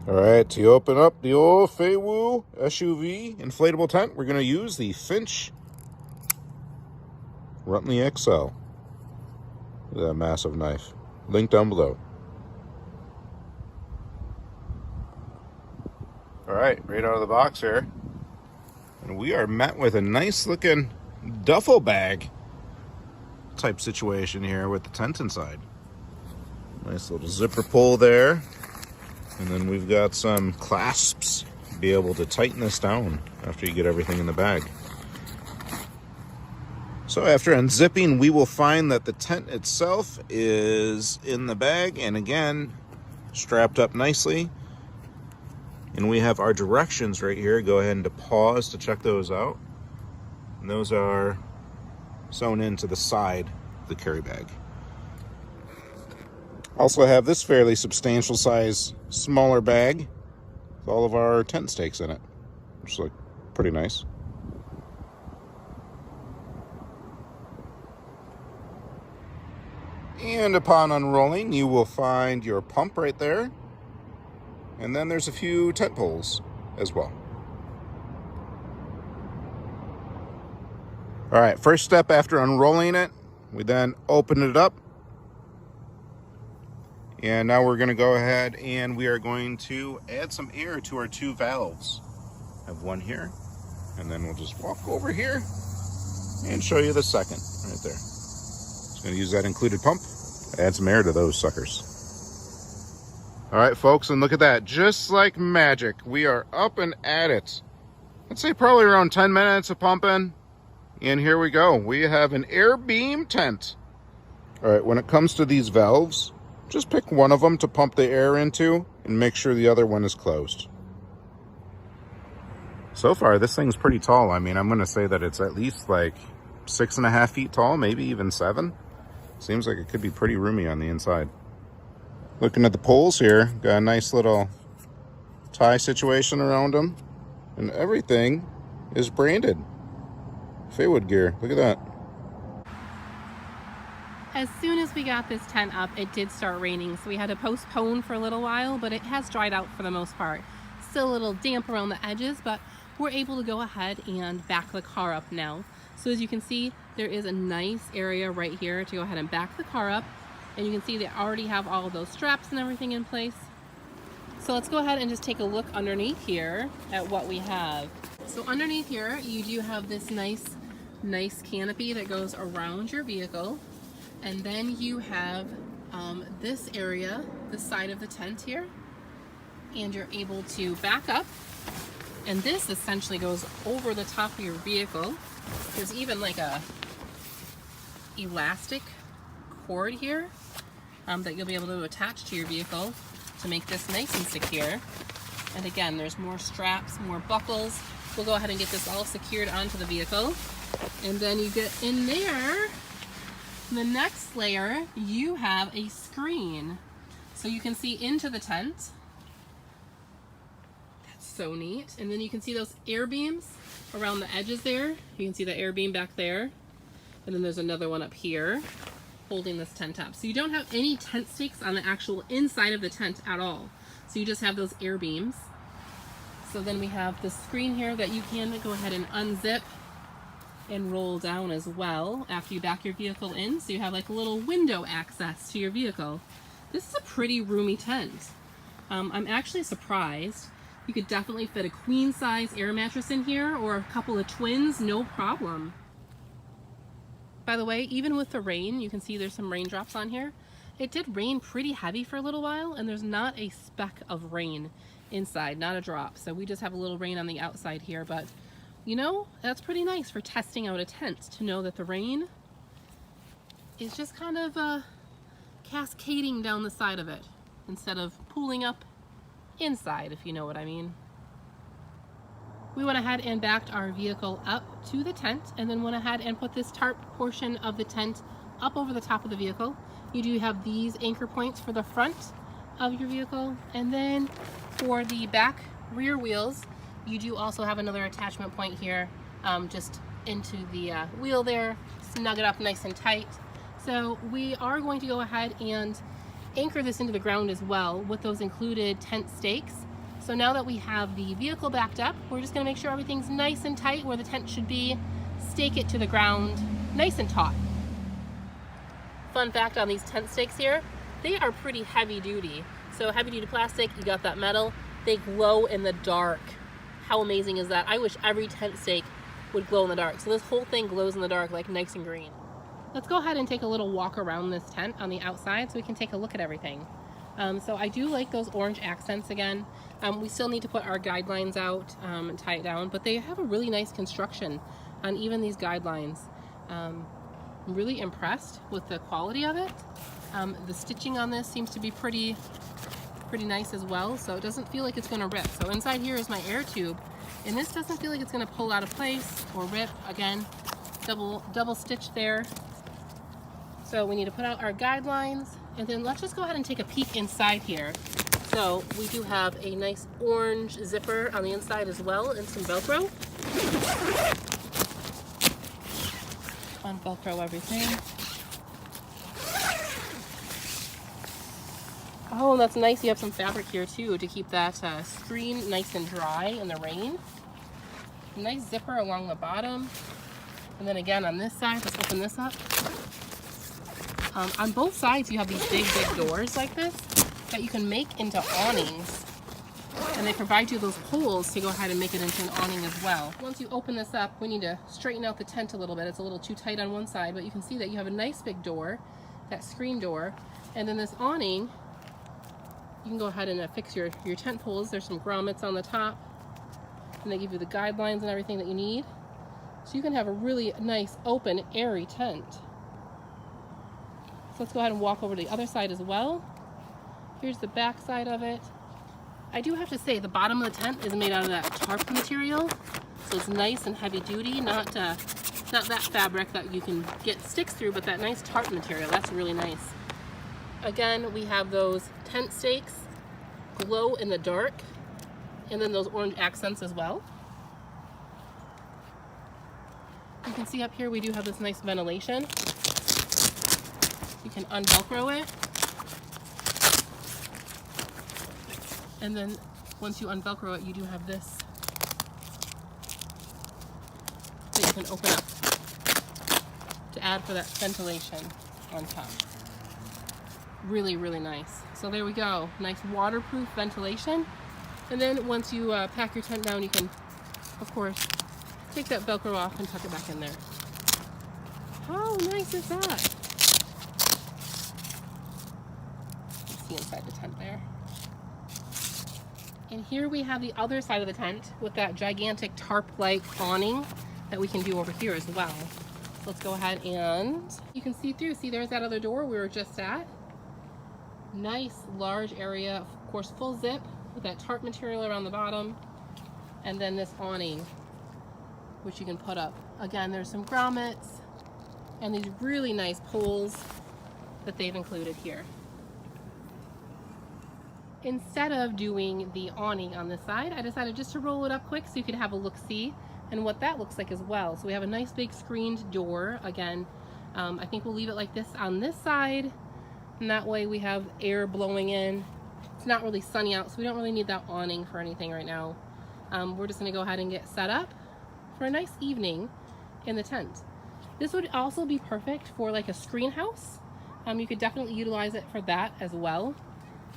All right, to open up the old Feiwood SUV inflatable tent, we're going to use the Finch Runtley XL. Look at that massive knife. Link down below. All right, right out of the box here. And we are met with a nice looking duffel bag type situation here with the tent inside. Nice little zipper pull there. And then we've got some clasps to be able to tighten this down after you get everything in the bag. So after unzipping, we will find that the tent itself is in the bag and again, strapped up nicely. And we have our directions right here. Go ahead and pause to check those out. And those are sewn into the side of the carry bag. Also have this fairly substantial size smaller bag with all of our tent stakes in it, which look pretty nice. And upon unrolling, you will find your pump right there. And then there's a few tent poles as well. All right, first step after unrolling it, we then open it up. And now we're going to go ahead and we are going to add some air to our two valves. I have one here, and then we'll just walk over here and show you the second right there. Just going to use that included pump, add some air to those suckers. All right, folks, and look at that. Just like magic, we are up and at it. I'd say probably around 10 minutes of pumping, and here we go. We have an air beam tent. All right, when it comes to these valves, just pick one of them to pump the air into and make sure the other one is closed. So far, this thing's pretty tall. I mean, I'm going to say that it's at least like 6.5 feet tall, maybe even 7. Seems like it could be pretty roomy on the inside. Looking at the poles here, got a nice little tie situation around them. And everything is branded. Feiwoodgear, look at that. As soon as we got this tent up, it did start raining, so we had to postpone for a little while, but it has dried out for the most part. Still a little damp around the edges, but we're able to go ahead and back the car up now. So as you can see, there is a nice area right here to go ahead and back the car up, and you can see they already have all of those straps and everything in place. So let's go ahead and just take a look underneath here at what we have. So underneath here, you do have this nice canopy that goes around your vehicle. And then you have this area, the side of the tent here, and you're able to back up. And this essentially goes over the top of your vehicle. There's even like a elastic cord here that you'll be able to attach to your vehicle to make this nice and secure. And again, there's more straps, more buckles. We'll go ahead and get this all secured onto the vehicle. And then you get in there. The next layer, you have a screen. So you can see into the tent. That's so neat. And then you can see those air beams around the edges there. You can see the air beam back there. And then there's another one up here holding this tent up. So you don't have any tent stakes on the actual inside of the tent at all. So you just have those air beams. So then we have the screen here that you can go ahead and unzip and roll down as well after you back your vehicle in, so you have like a little window access to your vehicle. This is a pretty roomy tent. I'm actually surprised. You could definitely fit a queen size air mattress in here or a couple of twins, no problem. By the way, even with the rain, you can see there's some raindrops on here. It did rain pretty heavy for a little while, and there's not a speck of rain inside, not a drop. So we just have a little rain on the outside here, but you know, that's pretty nice for testing out a tent to know that the rain is just kind of cascading down the side of it instead of pooling up inside, if you know what I mean. We went ahead and backed our vehicle up to the tent and then went ahead and put this tarp portion of the tent up over the top of the vehicle. You do have these anchor points for the front of your vehicle, and then for the back rear wheels, you do also have another attachment point here, just into the wheel there, snug it up nice and tight. So we are going to go ahead and anchor this into the ground as well with those included tent stakes. So now that we have the vehicle backed up, we're just gonna make sure everything's nice and tight where the tent should be, stake it to the ground, nice and taut. Fun fact on these tent stakes here, they are pretty heavy duty. So heavy duty plastic, you got that metal, they glow in the dark. How amazing is that? I wish every tent stake would glow in the dark. So this whole thing glows in the dark, like nice and green. Let's go ahead and take a little walk around this tent on the outside so we can take a look at everything. So I do like those orange accents again. We still need to put our guidelines out and tie it down, but they have a really nice construction on even these guidelines. I'm really impressed with the quality of it. The stitching on this seems to be pretty nice as well, so it doesn't feel like it's going to rip. So inside here is my air tube, and this doesn't feel like it's going to pull out of place or rip. Again, double stitch there. So we need to put out our guidelines, and then let's just go ahead and take a peek inside here. So we do have a nice orange zipper on the inside as well, and some Velcro. Velcro everything. Oh, and that's nice. You have some fabric here too to keep that screen nice and dry in the rain. Nice zipper along the bottom. And then again on this side, let's open this up. On both sides you have these big doors like this that you can make into awnings. And they provide you those holes to go ahead and make it into an awning as well. Once you open this up, we need to straighten out the tent a little bit. It's a little too tight on one side, but you can see that you have a nice big door, that screen door. And then this awning, you can go ahead and fix your tent poles. There's some grommets on the top, and they give you the guidelines and everything that you need. So you can have a really nice, open, airy tent. So let's go ahead and walk over to the other side as well. Here's the back side of it. I do have to say the bottom of the tent is made out of that tarp material, so it's nice and heavy duty, not that fabric that you can get sticks through, but that nice tarp material. That's really nice. Again, we have those tent stakes, glow in the dark, and then those orange accents as well. You can see up here we do have this nice ventilation. You can un-Velcro it. And then once you un-Velcro it, you do have this that you can open up to add for that ventilation on top. Really, really nice. So there we go. Nice waterproof ventilation. And then once you pack your tent down, you can, of course, take that Velcro off and tuck it back in there. How nice is that? You see inside the tent there. And here we have the other side of the tent with that gigantic tarp-like awning that we can do over here as well. So let's go ahead and you can see through. See, there's that other door we were just at. Nice large area, of course full zip with that tarp material around the bottom, and then this awning which you can put up. Again, there's some grommets and these really nice poles that they've included here. Instead of doing the awning on this side, I decided just to roll it up quick so you could have a look-see and what that looks like as well. So we have a nice big screened door. Again, I think we'll leave it like this on this side, and that way we have air blowing in. It's not really sunny out, so we don't really need that awning for anything right now. We're just gonna go ahead and get set up for a nice evening in the tent. This would also be perfect for like a screen house. You could definitely utilize it for that as well.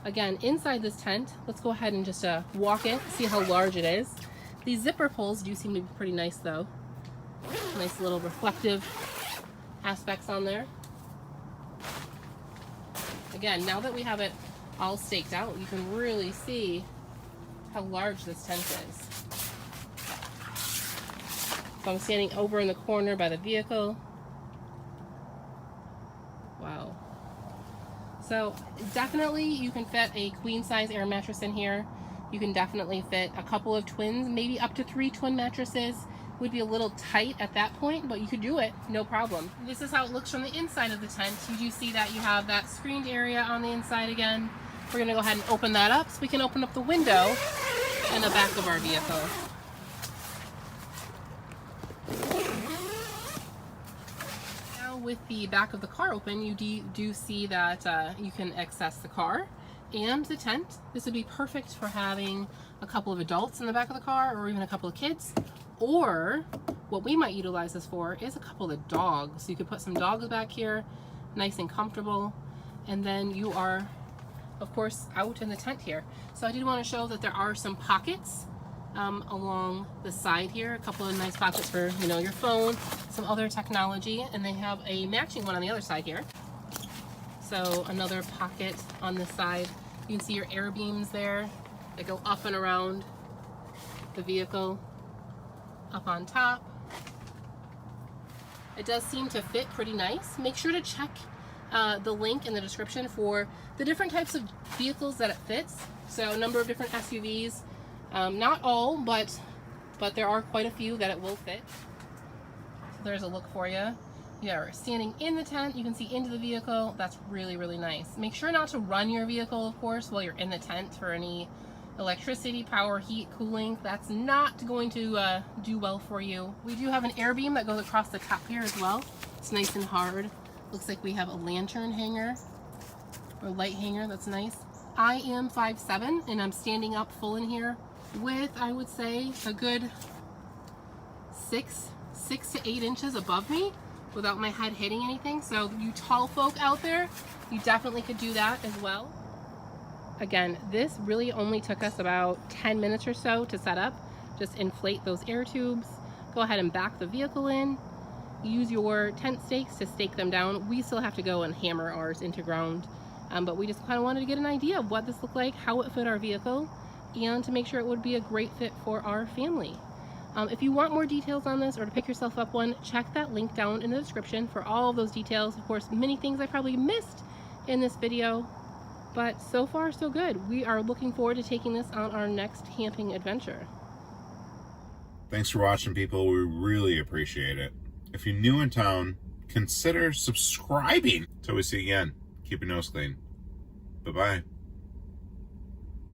Again, inside this tent, let's go ahead and just walk it, see how large it is. These zipper pulls do seem to be pretty nice though. Nice little reflective aspects on there. Again, now that we have it all staked out, you can really see how large this tent is. So I'm standing over in the corner by the vehicle. Wow. So definitely you can fit a queen size air mattress in here. You can definitely fit a couple of twins, maybe up to 3 twin mattresses. Would be a little tight at that point, but you could do it, no problem. This is how it looks from the inside of the tent. You do see that you have that screened area on the inside again. We're gonna go ahead and open that up so we can open up the window in the back of our vehicle. Now with the back of the car open, you do see that you can access the car. and the tent. This would be perfect for having a couple of adults in the back of the car, or even a couple of kids. Or what we might utilize this for is a couple of dogs. So you could put some dogs back here, nice and comfortable, and then you are, of course, out in the tent here. So I did want to show that there are some pockets along the side here, a couple of nice pockets for, you know, your phone, some other technology, and they have a matching one on the other side here. So another pocket on this side. You can see your air beams there that go up and around the vehicle, up on top. It does seem to fit pretty nice. Make sure to check the link in the description for the different types of vehicles that it fits. So a number of different SUVs, not all, but there are quite a few that it will fit. So there's a look for you. You're standing in the tent, you can see into the vehicle. That's really, really nice. Make sure not to run your vehicle, of course, while you're in the tent for any electricity, power, heat, cooling. That's not going to do well for you. We do have an air beam that goes across the top here as well. It's nice and hard. Looks like we have a lantern hanger or light hanger. That's nice. I am 5'7", and I'm standing up full in here with, I would say, a good 6 to 8 inches above me without my head hitting anything. So you tall folk out there, you definitely could do that as well. Again, this really only took us about 10 minutes or so to set up. Just inflate those air tubes, go ahead and back the vehicle in, use your tent stakes to stake them down. We still have to go and hammer ours into ground, but we just kind of wanted to get an idea of what this looked like, how it fit our vehicle, and to make sure it would be a great fit for our family. If you want more details on this or to pick yourself up one, check that link down in the description for all of those details. Of course, many things I probably missed in this video, but so far so good. We are looking forward to taking this on our next camping adventure. Thanks for watching, people. We really appreciate it. If you're new in town, consider subscribing. Till we see you again, keep your nose clean. Bye-bye.